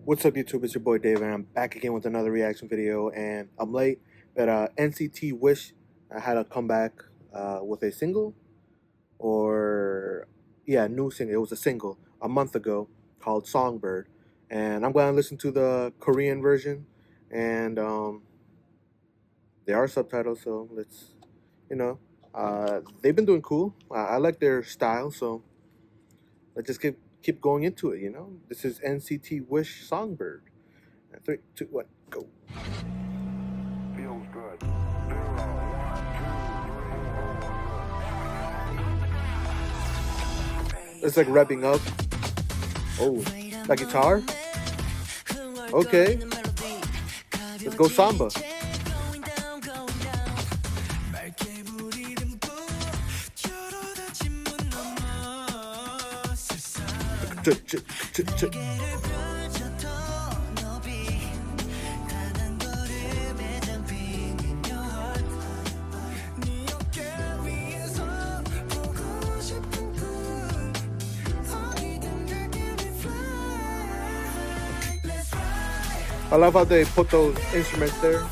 What's up, YouTube? It's your boy Dave, and I'm back again with another reaction video. And I'm late, but NCT Wish had a comeback with a single, or new single. It was a single a month ago called Songbird, and I'm going to listen to the Korean version. And there are subtitles, so you know, they've been doing cool. I like their style, so let's just keep going into it. This is NCT Wish Songbird. 3, 2, 1, go. Feels good. It's like revving up. Oh, that guitar? Okay. Let's go samba. I love how they put those instruments there.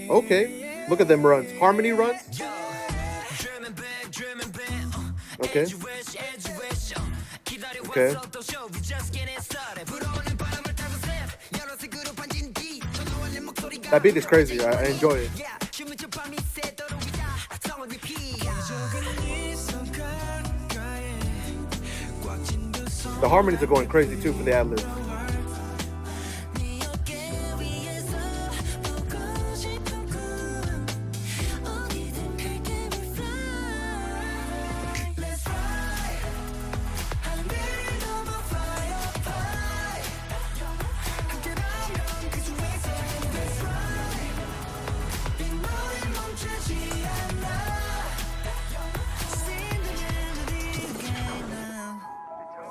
Okay, look at them runs. Harmony runs. Okay. Okay. That beat is crazy. I enjoy it. The harmonies are going crazy too for the ad-libs.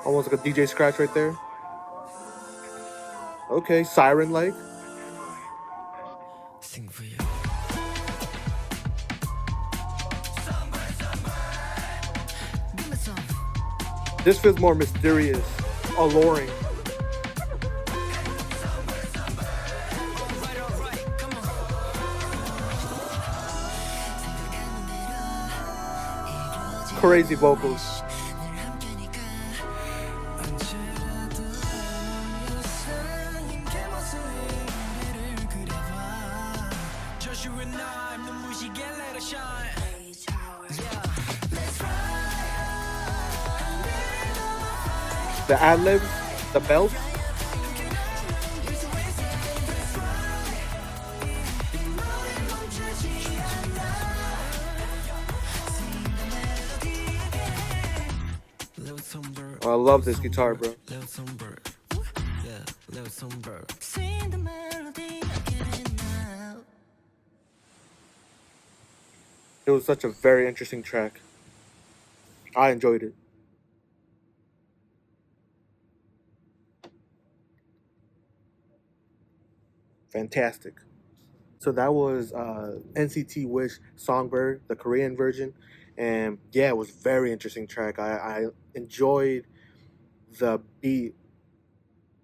Almost like a DJ scratch right there. Okay, siren-like. Sing for you. This feels more mysterious, alluring. Crazy vocals. The ad-libs, the belts. Oh, I love this guitar, bro. It was such a very interesting track. I enjoyed it. Fantastic. So that was NCT Wish Songbird, the Korean version. And yeah, it was a very interesting track. I enjoyed the beat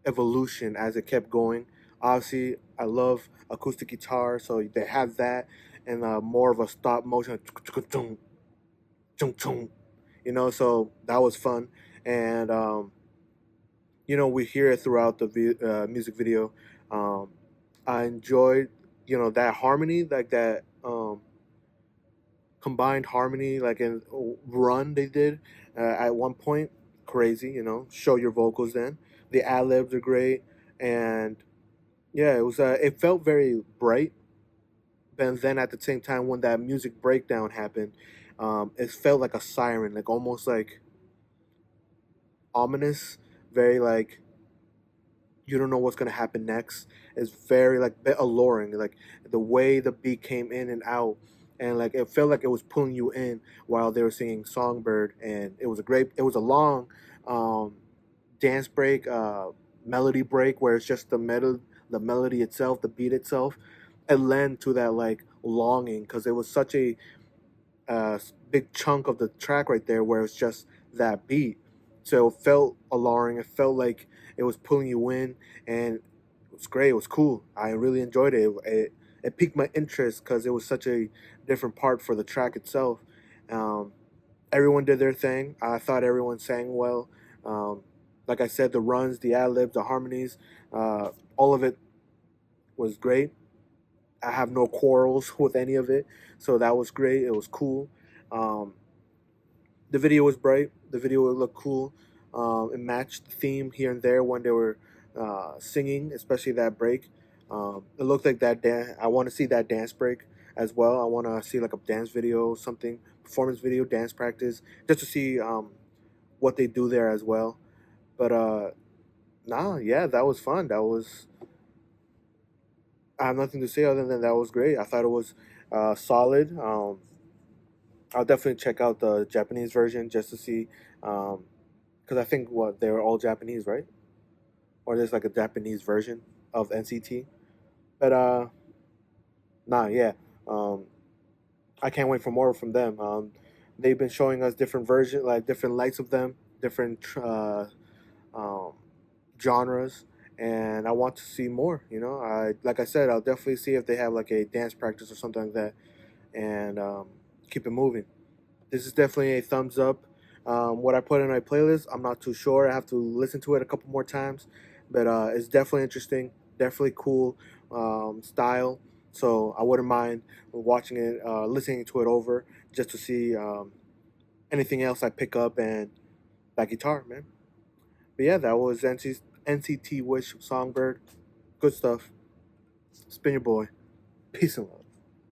evolution as it kept going. Obviously, I love acoustic guitar, so they have that, and more of a stop motion, so that was fun. And we hear it throughout the music video. I enjoyed, that harmony, like that combined harmony, like in run they did at one point. Crazy, show your vocals then. The ad-libs are great, and yeah, it felt very bright, but then at the same time when that music breakdown happened, it felt like a siren, like almost like ominous, very like you don't know what's gonna happen next. It's very like bit alluring, like the way the beat came in and out, and like it felt like it was pulling you in while they were singing Songbird, and it was a long dance break. melody break where it's just the melody itself, the beat itself, it led to that like longing because it was such a big chunk of the track right there where it's just that beat. So it felt alluring. It felt like it was pulling you in, and it was great. It was cool. I really enjoyed it. It piqued my interest because it was such a different part for the track itself. Um, Everyone did their thing. I thought everyone sang well. Um, like I said, the runs, the ad libs, the harmonies, all of it was great. I have no quarrels with any of it, so that was great. It was cool. Um, the video was bright. The video looked cool. It matched the theme here and there when they were singing, especially that break. It looked like that dance. I want to see that dance break as well. I want to see like a dance video, something performance video, dance practice, just to see what they do there as well. But nah, yeah, that was fun. That was. I have nothing to say other than that was great. I thought it was solid. I'll definitely check out the Japanese version just to see, because I think what they were all Japanese, right? Or there's like a Japanese version of NCT. But nah, yeah, um, I can't wait for more from them. They've been showing us different versions, like different lights of them, different um, genres, and I want to see more. You know, I like I said, I'll definitely see if they have like a dance practice or something like that, and keep it moving. This is definitely a thumbs up. What I put in my playlist, I'm not too sure. I have to listen to it a couple more times, but it's definitely interesting, definitely cool style. So I wouldn't mind watching it, listening to it over just to see anything else I pick up and that guitar, man. But yeah, that was NCT Wish Songbird. Good stuff. Spin your boy. Peace and love.